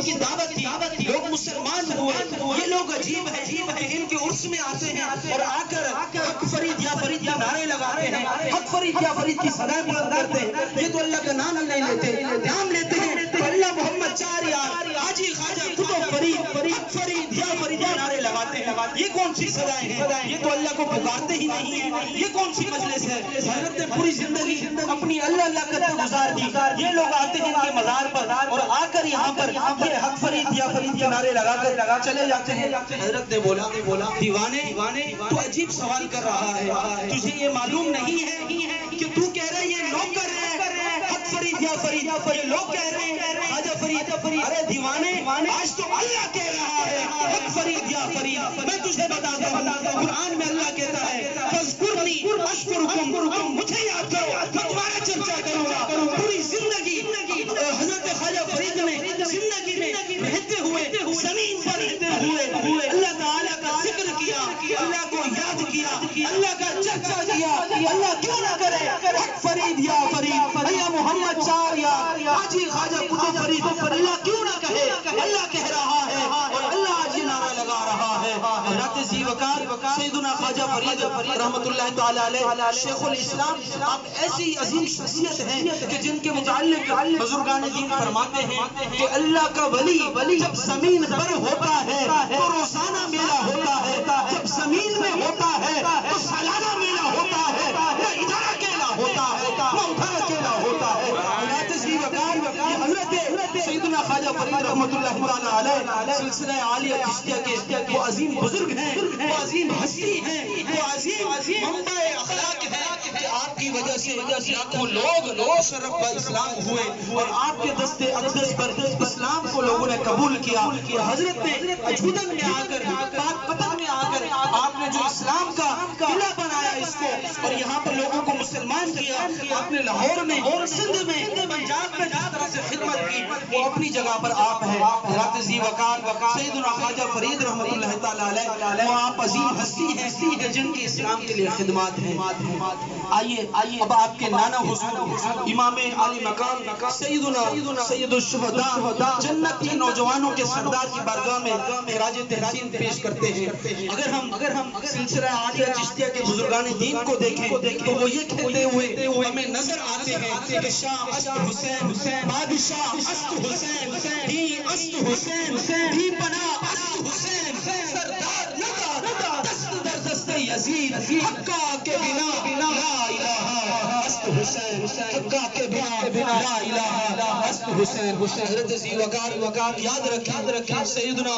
اسلام کی دعوت تھی، لوگ مسلمان ہوئے. یہ لوگ عجیب ہے کہ ان کے عرس میں آتے ہیں اور آ کر حق فرید یا فرید کے نعرے لگاتے ہیں، حق فرید یا فرید کی صدائیں بلند کرتے ہیں. یہ تو اللہ کا نام نہیں لیتے، نام لیتے ہیں تو اللہ محمد چار یار حاجی خواجہ کتب فرید حق فرید یا فرید کے نعرے لگاتے ہیں. یہ کون سی صدائیں ہیں؟ یہ تو اللہ کو پکارتے ہی نہیں ہیں. یہ کون سی مجلس ہے؟ حضرت نے پوری زندگی اپنی اللہ کرتے گزار دی. یہ لوگ آتے ہیں ان کے مزار پر اور آ کر یہاں پر یہ حق فرید یا فرید کے نعرے لگا کر چلے جاتے ہیں. حضرت نے بولا دیوانے تو عجیب سوال کر رہا ہے، تجھے یہ معلوم نہیں ہے کہ تو کہہ رہا ہے یہ لوگ کر رہے ہیں حق فرید یا فرید، یہ لوگ کہہ رہے ہیں خواجہ فرید. ارے دیوانے آج تو اللہ کہہ رہا ہے حق فرید یا فرید. میں تجھے بتاتا ہوں قرآن میں اللہ کہتا ہے فاذکرنی اذکرکم، مجھے یاد کرو میں تمہارا چرچا کروں گا. پوری زندگی حضرت خواجہ فرید نے زندگی میں رہتے ہوئے زمین پر رہتے ہوئے اللہ تعالیٰ کا ذکر کیا، اللہ کو یاد کیا، اللہ کا چرچا کیا. اللہ کیوں نہ کرے حق فرید یا فرید، اللہ محمد چار یار حاجی خواجہ کتب فرید. اللہ کیوں نہ کہے؟ اللہ کہہ رہا ہے اور اللہ آج یہ نعرہ لگا رہا ہے. حضرت ذی وقار سیدنا خواجہ فرید رحمت اللہ تعالی علیہ شیخ الاسلام، آپ ایسی عظیم شخصیت ہیں کہ جن کے متعلق بزرگان دین فرماتے ہیں کہ اللہ کا ولی جب زمین پر ہوتا ہے تو روزانہ میلہ ہوتا ہے، جب زمین میں ہوتا ہے تو سالانہ میلہ ہوتا ہے، وہ ادھر اکیلا ہوتا ہے وہ ادھر اکیلا ہوتا ہے. حضرت ذی وقار حضرت سیدنا خواجہ فرید رحمت اللہ تعالی علیہ سلسلہ عالیہ چشتیہ کے وہ عظیم بزرگ ہیں، وہ عظیم ہستی ہیں، وہ عظیم منبع اخلاق ہے کہ آپ کی وجہ سے لاکھوں لوگ شرف با اسلام ہوئے اور آپ کے دست اقدس پر اسلام کو لوگوں نے قبول کیا. حضرت نے اجودن میں آ کر پاک پتن میں آ کر آپ نے جو اسلام کا قلعہ بنایا اس کو اور یہاں پر لوگوں کو مسلمان کیا. آپ نے لاہور میں اور سندھ میں پنجاب میں جس طرح سے خدمت کی وہ اپنی جگہ پر آپ ہے. حضرت ذی وقار سیدنا خواجہ فرید رحمت اللہ تعالی علیہ وہ آپ عظیم ہستی ہیں جن کی اسلام کے لیے خدمات ہیں. آئیے اب آپ کے نانا حضور امام علی مقام سیدنا سید الشہداء جنت کے نوجوانوں کے سردار کی بارگاہ میں خراج تحسین پیش کرتے ہیں. اگر ہم سلسلہ عالیہ چشتیہ کے بزرگان دین کو دیکھیں تو وہ یہ کہتے ہوئے ہمیں نظر آتے ہیں کہ شاہ است حسین بادشاہ است حسین ہی است حسین بھی بنا است حسین سردار لگا دست در دست یزید حقا کے بنا لا الہ است حسین حقا کے بنا لا الہ است حسین. حضرت ذی وقار یاد رکھیں سیدنا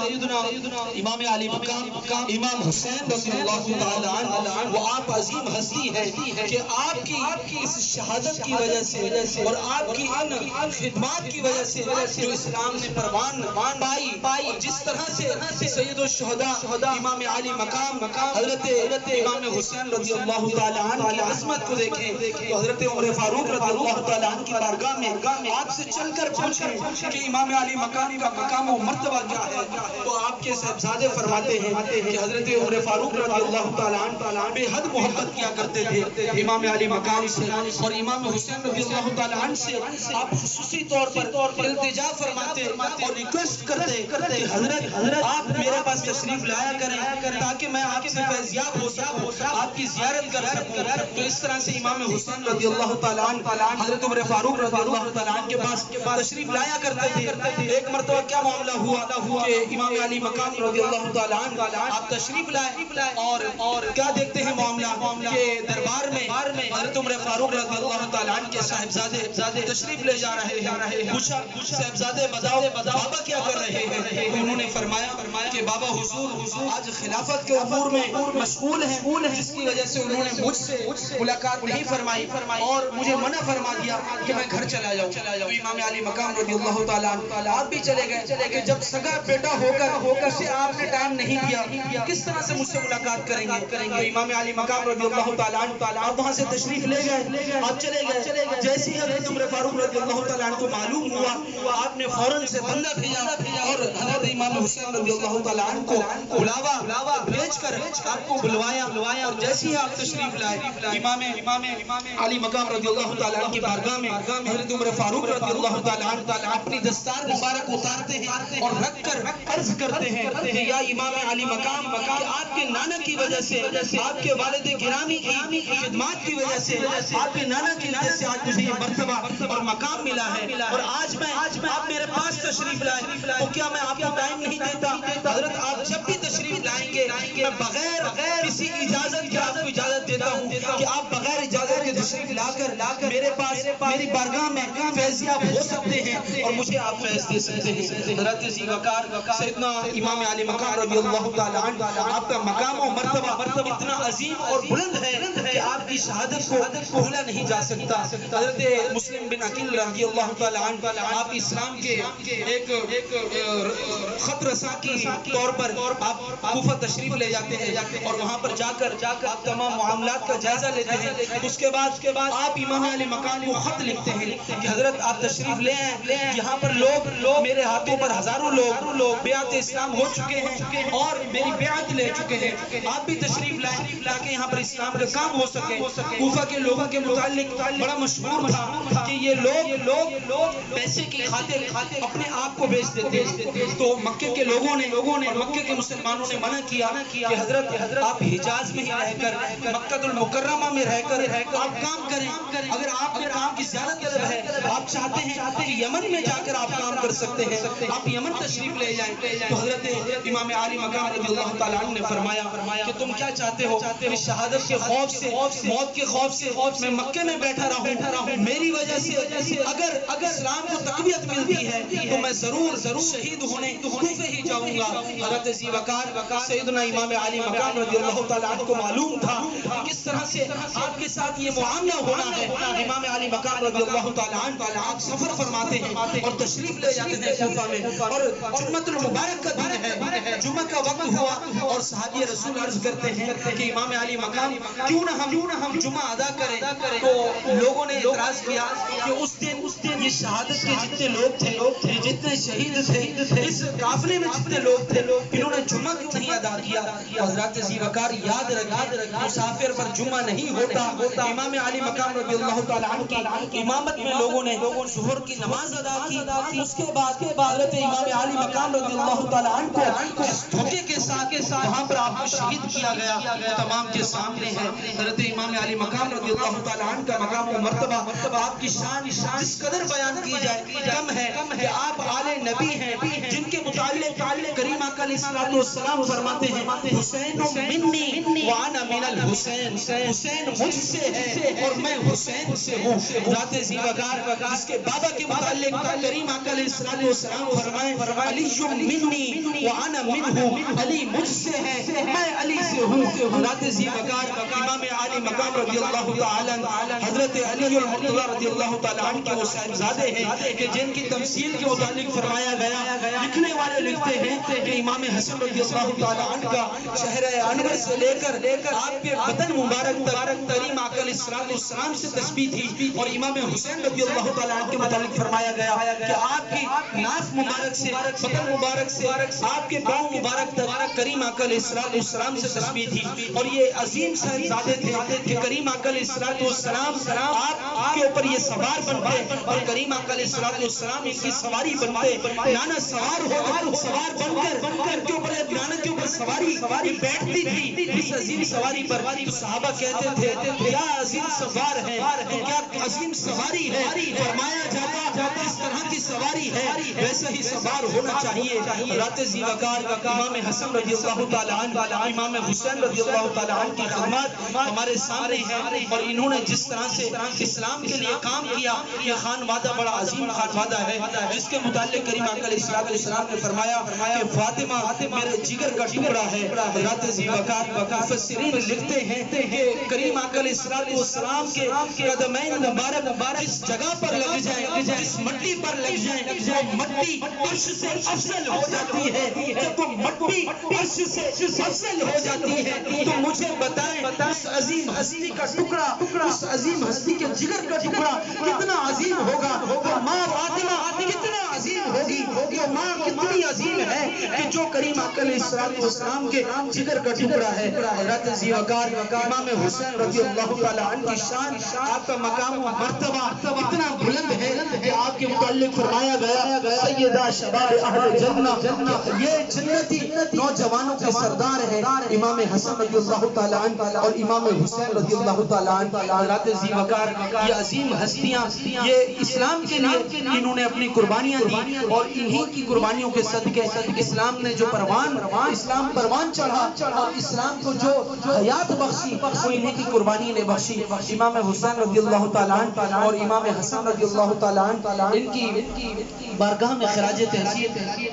امام علی مقام امام حسین رضی اللہ تعالی عنہ وہ آپ عظیم ہستی ہے کہ آپ کی اس شہادت کی وجہ سے اور آپ کی ان خدمات کی وجہ سے جو اسلام نے پروان پائی اور جس طرح سے سید الشہداء امام علی مقام حضرت امام حسین رضی اللہ تعالی عنہ کی عظمت کو دیکھیں تو حضرت عمر فاروق رضی اللہ تعالی عنہ کی بارگاہ میں آپ سے چل کر پوچھیں کہ امام علی مقام کا مقام و مرتبہ کیا ہے تو آپ کے صاحبزادے فرماتے ہیں کہ حضرت عمر فاروق رضی اللہ تعالی عنہ بے حد محبت کیا کرتے تھے امام علی مقام سے اور امام حسین رضی اللہ تعالی عنہ سے آپ خصوصی طور پر التجا فرماتے اور ریکویسٹ کرتے کہ حضرت آپ میرے پاس تشریف لایا کریں تاکہ میں آپ سے فیضیاب ہو سکوں، آپ کی زیارت کر سکوں. تو اس طرح سے امام حسین رضی اللہ تعالی عنہ حضرت عمر فاروق رضی اللہ تعالی عنہ کے پاس تشریف لایا کرتے تھے. ایک مرتبہ کیا معاملہ ہوا کہ امام علی مقام رضی اللہ تعالی عنہ آپ تشریف لائے اور کیا دیکھتے ہیں معاملہ کہ دربار میں حضرت عمر فاروق رضی اللہ تعالی عنہ کے صاحبزادے تشریف لے جا رہے ہیں. پوچھا صاحبزادے بتاؤ بابا کیا کر رہے ہیں؟ انہوں نے فرمایا کہ بابا حضور آج خلافت کے امور میں مشغول ہیں جس کی وجہ سے انہوں نے مجھ سے ملاقات نہیں فرمائی اور مجھے منع فرما دیا کہ میں گھر چلا جاؤں. امام علی مقام رضی اللہ تعالی عنہ آپ بھی چلے گئے کہ جب سگا بیٹا ہو کر اسے آپ نے ٹائم نہیں دیا کس طرح سے مجھ سے ملاقات کریں گے. امام علی مقام رضی اللہ تعالی عنہ آپ وہاں سے تشریف لے گئے، آپ چلے گئے. جیسی حضرت عمر فاروق رضی اللہ تعالی عنہ کو معلوم ہوا آپ نے فوراً سے بندہ بھیجا اور حضرت امام حسین رضی اللہ تعالی عنہ کو بلاوا بھیج کر آپ کو بلوایا اور جیسی آپ تشریف لائے امام علی مقام رضی اللہ اللہ تعالیٰ عنہ کی بارگاہ میں حضرت عمر فاروق رضی اللہ تعالیٰ عنہ اپنی دستار مبارک اتارتے ہیں اور رکھ کر عرض کرتے ہیں کہ یا امام علی مقام، کہ آپ کے نانا کی وجہ سے، آپ کے والد گرامی کی خدمات کی وجہ سے، آپ کے نانا کی وجہ سے آج مجھے یہ مرتبہ اور مقام ملا ہے، اور آج میں آپ میرے پاس تشریف لائے تو کیا میں آپ کو ٹائم نہیں دیتا؟ حضرت آپ جب بھی تشریف لائیں گے میں بغیر کسی اجازت کے آپ کو اجازت دیتا ہوں کہ آپ بغیر اجازت کے تشریف لا کر میرے پاس میری بارگاہ میں فیضیاب ہو سکتے ہیں اور مجھے آپ فیض دے سکتے ہیں۔ حضرت ذی وقار سیدنا امام علی مقام رضی اللہ تعالیٰ عنہ، آپ کا مقام و مرتبہ اتنا عظیم اور بلند ہے کہ آپ کی شہادت کو بھولا نہیں جا سکتا۔ حضرت مسلم بن عقیل رضی اللہ تعالیٰ عنہ، آپ اسلام کے ایک خط رساں کی طور پر آپ کوفہ تشریف لے جاتے ہیں اور وہاں پر جا کر آپ تمام معاملات کا جائزہ لیتے ہیں۔ اس کے بعد آپ امام علی مقام کو خط لکھتے ہیں کہ حضرت آپ تشریف لے آئیں، یہاں پر لوگ میرے ہاتھوں پر ہزاروں لوگ بیعت اسلام ہو چکے ہیں اور میری بیعت لے چکے ہیں، آپ بھی تشریف لائیں تاکہ یہاں پر اسلام کا کام ہو سکے۔ کوفہ کے لوگوں کے متعلق بڑا مشہور تھا کہ یہ لوگ پیسے کی خاطر اپنے آپ کو بیچ دیتے ہیں، تو مکے کے لوگوں نے اور مکے کے مسلمانوں نے منع کیا کہ حضرت آپ حجاز میں ہی رہ کر، مکہ المکرمہ میں رہ کر آپ کام کریں، اگر آپ کے کام کی زیادہ طلب ہے، آپ چاہتے ہیں کہ یمن میں جا کر آپ کام کر سکتے ہیں، آپ یمن تشریف لے جائیں۔ تو حضرت امام علی مقام رضی اللہ تعالیٰ عنہ نے فرمایا کہ تم کیا چاہتے ہو کہ شہادت کے خوف سے، موت کے خوف سے میں مکے میں بیٹھا رہوں؟ میری وجہ سے اگر اسلام کو تقویت ملتی ہے تو میں ضرور شہید ہونے کوفے ہی جاؤں گا۔ حضرت ذی وقار سیدنا امام علی مقام رضی اللہ تعالیٰ عنہ کو معلوم تھا کہ کس طرح سے آپ کے ساتھ یہ معاملہ ہونا ہے۔ امام علی مقام رضی اللہ تعالیٰ عنہ آپ سفر فرماتے ہیں اور تشریف لے جاتے ہیں کوفہ میں، اور جمعۃ المبارک کا دن ہے، جمعہ کا وقت ہوا اور صحابی رسول عرض کرتے ہیں کہ امام علی مقام کیوں نہ ہم جمعہ ادا کریں؟ تو لوگوں نے اعتراض کیا کہ اس دن یہ شہادت کے جتنے لوگ تھے، جتنے شہید تھے، اس قافلے میں جتنے لوگ تھے، انہوں نے جمعہ کیوں نہیں ادا کیا؟ حضرت ذی وقار یاد رکھیں مسافر پر جمعہ نہیں ہوتا۔ امام علی مقام رضی اللہ تعالیٰ عنہ کی امامت میں لوگوں نے ظہر کی نماز ادا کی، اس کے بعد حضرت امام علی مقام رضی اللہ تعالیٰ عنہ کو جس دھوکے کے ساتھ وہاں پر آپ کو شہید کیا گیا تمام کے سامنے ہے۔ حضرت امام علی مقام رضی اللہ تعالیٰ عنہ کا مقام و مرتبہ، آپ کی شان جس قدر بیان کی جائے کم ہے کہ آپ آل نبی ہیں، جن کے متعلق کریم آقا علیہ السلام فرماتے ہیں حسین منی وانا من الحسین، حسین مجھ سے ہے اور میں حسین سے ہوں۔ ذات ذی وقار جس کے بابا کے متعلق کریم آقا علیہ السلام فرمائے علی منی وانا منہ، علی مجھ سے ہے میں علی سے ہوں۔ ذات ذی وقار امام علی مقام رضی اللہ تعالیٰ حضرت علی المرتضی رضی اللہ تعالیٰ عنہ کے وہ صاحبزادے ہیں کہ جن کی تمثیل کے متعلق فرمایا گیا، لکھنے والے لکھتے ہیں کہ امام حسن رضی اللہ تعالیٰ عنہ کا چہرہ انور سے لے کر آپ کے بدن مبارک تک کریم آقا علیہ السلام سے تشبیہ تھی، اور امام حسین رضی اللہ تعالیٰ عنہ کے متعلق فرمایا گیا کہ آپ کی ناف مبارک سے، بدن مبارک سے، آپ کے پاؤں مبارک تک کریم آقا علیہ السلام سے تشبیہ تھی، اور یہ عظیم صاحبزادے تھے کہ کریم آقا علیہ السلام آپ کے اوپر یہ سوار بنتے اور کریم آقا علیہ السلام ان کی سواری بنتے، نانا سوار بن کر کے اوپر نانا کے اوپر سواری بیٹھتی تھی، اس عظیم سواری پر تو صحابہ کہتے تھے کیا عظیم سوار ہے، کیا عظیم سواری ہے، فرمایا جاتا اس طرح کی سواری ہے ویسا ہی سوار ہونا چاہیے۔ حضرت ذی وقار امام حسن رضی اللہ تعالیٰ عنہ، امام حسین رضی اللہ تعالیٰ عنہ کی خدمات ہمارے سامنے ہیں، اور انہوں نے جس طرح سے اسلام کے لیے کام کیا، یہ خان وعدہ بڑا عظیم خان وعدہ ہے جس کے متعلق کریم آقا علیہ السلام نے فرمایا کہ فاطمہ میرے جگر کا ٹکڑا ہے۔ حضرت ذی وقار مفسرین لکھتے ہیں کہ کریم آقا علیہ السلام کے قدمین مبارک جس جگہ پر لگ جائیں، جس مٹی پر لگ جائیں، وہ مٹی عرش سے افضل ہو جاتی ہے۔ جب وہ مٹی عرش سے افضل ہو جاتی ہے تو مجھے بتائیں اس عظیم ہستی کا ٹکڑا، اس عظیم ہستی کے جگر کا ٹکڑا کتنا عظیم ہوگا، اور ماں فاطمہ کتنا عظیم ہوگی، وہ ماں کتنی عظیم ہے کہ جو کریم آقا علیہ السلام کے جگر کا ٹکڑا ہے. حضرت ذی وقار امام حسین رضی اللہ تعالیٰ عنہ کی شان، آپ کا مقام و مرتبہ اتنا بلند ہے کہ آپ کے متعلق فرمایا گیا سیدہ شباب اہل جنہ، یہ جنتی نوجوانوں کے سردار ہے امام حسن رضی اللہ تعالیٰ عنہ اور امام حسین رضی اللہ تعالیٰ عنہ. حضرت ذی وقار یہ عظیم ہستیاں، یہ اسلام کے لیے انہوں نے اپنی قربانیاں دی اور انہی کی قربانیوں کے صدقے اسلام نے جو اسلام پروان چڑھا اور اسلام کو جو حیات بخشی وہ انہی کی قربانی نے بخشی. امام حسین رضی اللہ تعالیٰ عنہ اور امام حسن رضی اللہ تعالیٰ عنہ ان کی بارگاہ میں خراج تحسین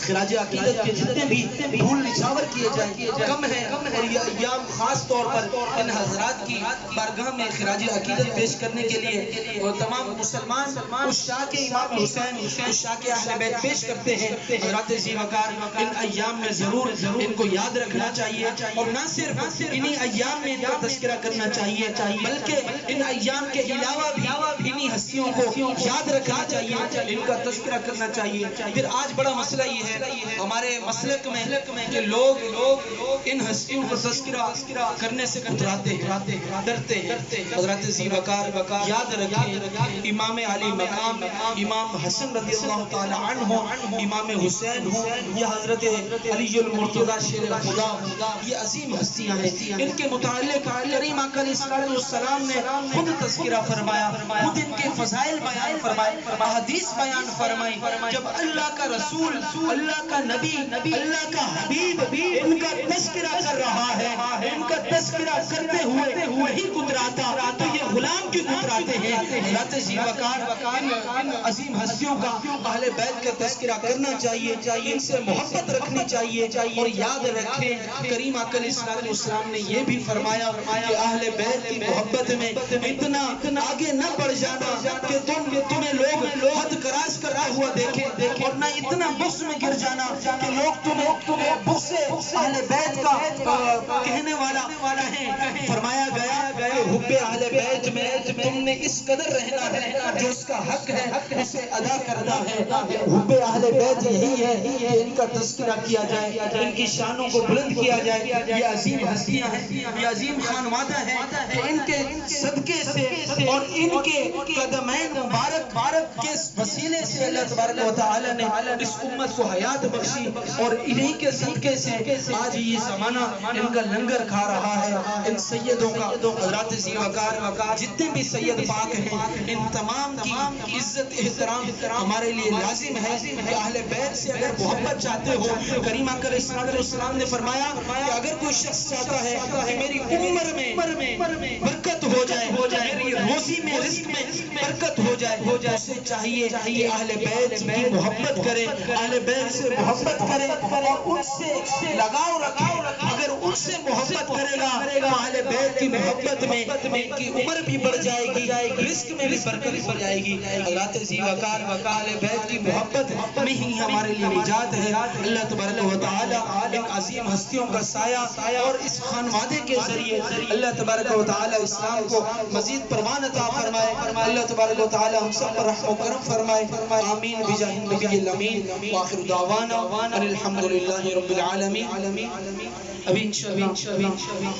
خراج عقیدت کے جتنے بھی پھول نچھاور کیے جائیں کم ہے، اور یہ ایام خاص طور پر ان حضرات کی بارگاہ میں خراج عقیدت پیش کرنے کے لیے اور تمام مسلمان اس شاہ کے امام حسین اس شاہ کے اہل بیت پیش کرتے ہیں. حضرت ذی وقار ان ایام میں ضرور ان کو یاد رکھنا چاہیے، اور نہ صرف انہی ایام میں ان کا تذکرہ کرنا چاہیے بلکہ ان ایام کے علاوہ بھی انہی ہستیوں کو یاد رکھنا چاہیے، ان کا تذکرہ کرنا چاہیے. پھر آج بڑا مسئلہ یہ ہے ہمارے مسلک میں کہ لوگ ان ہستیوں کو تذکرہ کرنے سے کتراتے ہیں، ڈرتے ہیں. حضرت ذی وقار یاد رکھیں، امام علی مقام امام حسن رضی اللہ تعالی عنہ، امام حسین ہو یا حضرت علی المرتضی شیر خدا، یہ عظیم ہستیاں ہیں. ان کے متعلق کریم آقا علیہ السلام نے خود تذکرہ فرمایا، خود ان کے فضائل بیان فرمائے، احادیث بیان فرمائی. جب اللہ کا رسول، اللہ کا نبی، اللہ کا حبیب ان کا تذکرہ کر رہا ہے، ان کا تذکرہ کرتے ہوئے وہی کتراتا تو یہ غلام کیوں کتراتے ہیں؟ حضرت ذی وقار عظیم ہستیوں کا اہل بیت کا تذکرہ کرنا چاہیے، ان سے محبت رکھنی چاہیے. اور یاد رکھیں کریم آقا علیہ السلام نے یہ بھی فرمایا کہ اہل بیت کی محبت میں اتنا آگے نہ بڑھ جانا کہ تمہیں لوگ حد کراس کرتا ہوا دیکھیں، اور نہ اتنا بغض میں گر جانا کہ لوگ تمہیں بغض سے اہل بیت کا کہنے والا کہیں. فرمایا گیا کہ حب اہل بیت میں تم نے اس قدر رہنا ہے جو اس کا حق ہے اسے ادا کرنا ہے. حب اہل بیت یہی ہے کہ ان کا تذکرہ کیا جائے، ان کی شانوں کو بلند کیا جائے. یہ عظیم ہستیاں ہیں، یہ عظیم خانوادہ ہیں کہ ان کے صدقے سے اور ان کے قدمین مبارک کے وسیلے سے اللہ تبارک و تعالی نے اس امت کو حیات بخشی، اور انہی کے صدقے سے آج یہ زمانہ ان کا لنگر کھا رہا ہے. ان سیدوں کا حضرت ذی وقار جتنے بھی سید پاک ہیں ان تمام کی عزت احترام ہمارے لیے لازم ہے. کہ اہل بیت سے اگر محبت چاہتے ہو، کریم آقا علیہ السلام نے فرمایا کہ اگر کوئی شخص چاہتا ہے کہ میری عمر میں برکت ہو جائے، میری روزی میں رزق میں برکت ہو جائے، اسے چاہیے کہ اہل بیت کی محبت کرے، اہل بیت سے محبت کرے اور ان سے لگاؤ رکھے. اگر ان سے محبت کرے گا تو اہل بیت کی محبت میں ان کی عمر بھی بڑھ جائے گی، رزق میں بھی برکت ہو جائے گی. حضرت ذی وقار اہل بیت کی محبت میں ہی ہمارے لیے نجات ہے. اللہ تبارک و تعالی ان عظیم ہستیوں کا سایہ اور اس خانوادے کے ذریعے اللہ تبارک و تعالی اسلام کو مزید پروان عطا فرمائے. اللہ تبارک و تعالی ہم سب پر رحم و کرم فرمائے. آمین بجاہ النبی الامین. وآخر دعوانا ان الحمدللہ رب العالمین. ابھی انشاءاللہ